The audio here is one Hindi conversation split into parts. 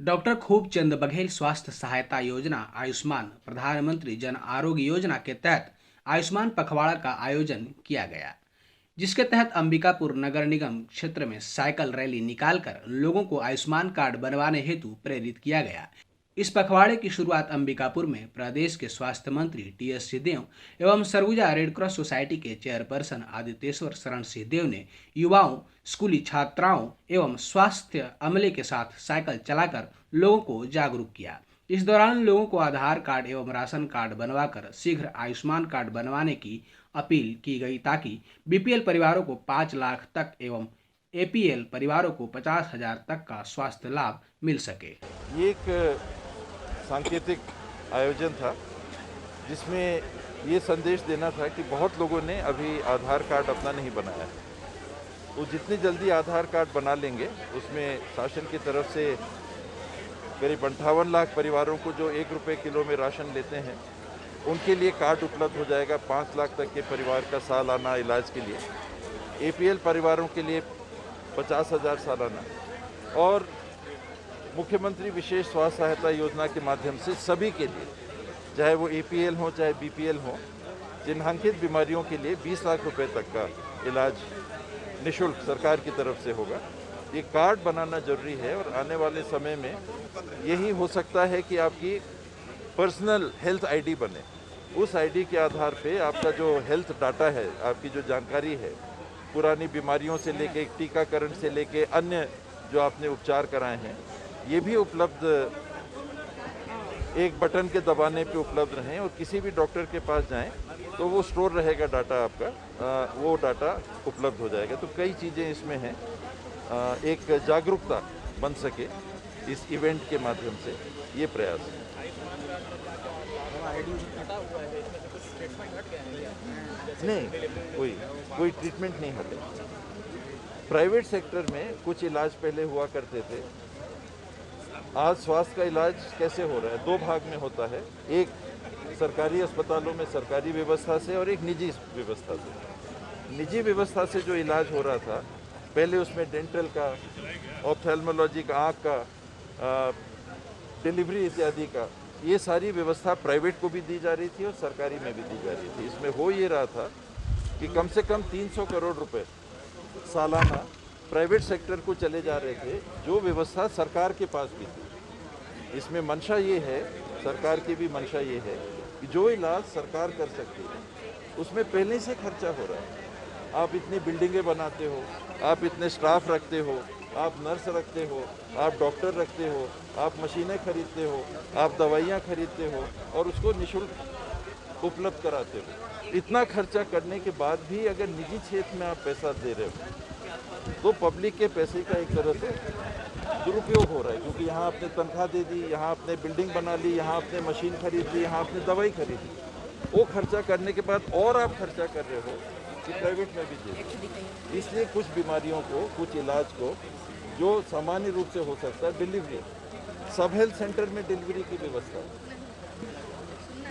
डॉक्टर खूबचंद बघेल स्वास्थ्य सहायता योजना आयुष्मान प्रधानमंत्री जन आरोग्य योजना के तहत आयुष्मान पखवाड़ा का आयोजन किया गया, जिसके तहत अंबिकापुर नगर निगम क्षेत्र में साइकिल रैली निकालकर लोगों को आयुष्मान कार्ड बनवाने हेतु प्रेरित किया गया। इस पखवाड़े की शुरुआत अंबिकापुर में प्रदेश के स्वास्थ्य मंत्री टी.एस. सिंहदेव एवं सरगुजा रेड क्रॉस सोसाइटी के चेयरपर्सन आदित्येश्वर शरण सिंहदेव ने युवाओं, स्कूली छात्राओं एवं स्वास्थ्य अमले के साथ साइकिल चलाकर लोगों को जागरूक किया। इस दौरान लोगों को आधार कार्ड एवं राशन कार्ड बनवाकर शीघ्र आयुष्मान कार्ड बनवाने की अपील की गई ताकि बीपीएल परिवारों को 5 लाख तक एवं एपीएल परिवारों को 50,000 तक का स्वास्थ्य लाभ मिल सके। ये एक सांकेतिक आयोजन था जिसमें ये संदेश देना था कि बहुत लोगों ने अभी आधार कार्ड अपना नहीं बनाया है। वो जितनी जल्दी आधार कार्ड बना लेंगे उसमें शासन की तरफ से करीब 58 लाख परिवारों को जो 1 रुपये किलो में राशन लेते हैं उनके लिए कार्ड उपलब्ध हो जाएगा। 5 लाख तक के परिवार का सालाना इलाज के लिए, एपीएल परिवारों के लिए 50,000 सालाना, और मुख्यमंत्री विशेष स्वास्थ्य सहायता योजना के माध्यम से सभी के लिए, चाहे वो एपीएल हो चाहे बीपीएल हो, चिन्हांकित बीमारियों के लिए 20 लाख रुपए तक का इलाज निःशुल्क सरकार की तरफ से होगा। ये कार्ड बनाना जरूरी है और आने वाले समय में यही हो सकता है कि आपकी पर्सनल हेल्थ आईडी बने। उस आईडी के आधार पे आपका जो हेल्थ डाटा है, आपकी जो जानकारी है, पुरानी बीमारियों से लेके टीकाकरण से लेके अन्य जो आपने उपचार कराए हैं, ये भी उपलब्ध एक बटन के दबाने पे उपलब्ध रहें और किसी भी डॉक्टर के पास जाएं तो वो स्टोर रहेगा डाटा आपका, वो डाटा उपलब्ध हो जाएगा। तो कई चीज़ें इसमें हैं। एक जागरूकता बन सके इस इवेंट के माध्यम से, ये प्रयास है। नहीं, कोई ट्रीटमेंट नहीं हटे। प्राइवेट सेक्टर में कुछ इलाज पहले हुआ करते थे। आज स्वास्थ्य का इलाज कैसे हो रहा है? 2 भाग में होता है, एक सरकारी अस्पतालों में सरकारी व्यवस्था से और एक निजी व्यवस्था से। निजी व्यवस्था से जो इलाज हो रहा था पहले, उसमें डेंटल का, ऑप्थेल्मोलॉजी का, आँख का, डिलीवरी इत्यादि का, ये सारी व्यवस्था प्राइवेट को भी दी जा रही थी और सरकारी में भी दी जा रही थी। इसमें हो ये रहा था कि कम से कम 300 करोड़ रुपए सालाना प्राइवेट सेक्टर को चले जा रहे थे, जो व्यवस्था सरकार के पास भी थी। इसमें मंशा ये है, सरकार की भी मंशा ये है कि जो इलाज सरकार कर सकती है उसमें पहले से खर्चा हो रहा है। आप इतनी बिल्डिंगें बनाते हो, आप इतने स्टाफ रखते हो, आप नर्स रखते हो, आप डॉक्टर रखते हो, आप मशीनें खरीदते हो, आप दवाइयाँ खरीदते हो और उसको निःशुल्क उपलब्ध कराते हो। इतना खर्चा करने के बाद भी अगर निजी क्षेत्र में आप पैसा दे रहे हो तो पब्लिक के पैसे का एक तरह से दुरुपयोग हो रहा है, क्योंकि यहाँ आपने तनख्वाह दे दी, यहाँ आपने बिल्डिंग बना ली, यहाँ आपने मशीन खरीद ली, यहाँ आपने दवाई खरीदी। वो खर्चा करने के बाद और आप खर्चा कर रहे हो कि प्राइवेट में भी दे। इसलिए कुछ बीमारियों को, कुछ इलाज को जो सामान्य रूप से हो सकता है, डिलीवरी, सब हेल्थ सेंटर में डिलीवरी की व्यवस्था,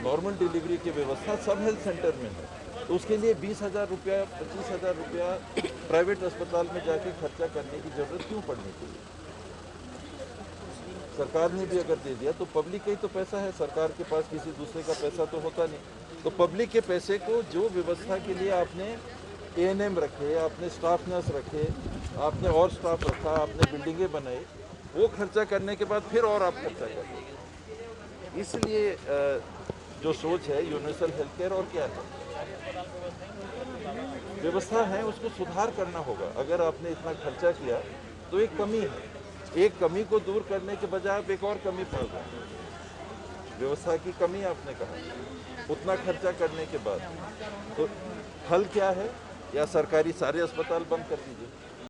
नॉर्मल डिलीवरी की व्यवस्था सब हेल्थ सेंटर में है। तो उसके लिए 20,000 रुपया, 25,000 रुपया प्राइवेट अस्पताल में जाके खर्चा करने की जरूरत क्यों पड़नी चाहिए? सरकार ने भी अगर दे दिया तो पब्लिक का ही तो पैसा है, सरकार के पास किसी दूसरे का पैसा तो होता नहीं। तो पब्लिक के पैसे को, जो व्यवस्था के लिए आपने एएनएम रखे, आपने स्टाफ नर्स रखे, आपने और स्टाफ रखा, आपने बिल्डिंगें बनाई, वो खर्चा करने के बाद फिर और आप खर्चा करें। इसलिए जो सोच है यूनिवर्सल हेल्थ केयर, और क्या है, व्यवस्था है उसको सुधार करना होगा। अगर आपने इतना खर्चा किया तो एक कमी है, एक कमी को दूर करने के बजाय आप एक और कमी पाल रहे हैं। व्यवस्था की कमी आपने कहा, उतना खर्चा करने के बाद तो हल क्या है? या सरकारी सारे अस्पताल बंद कर दीजिए,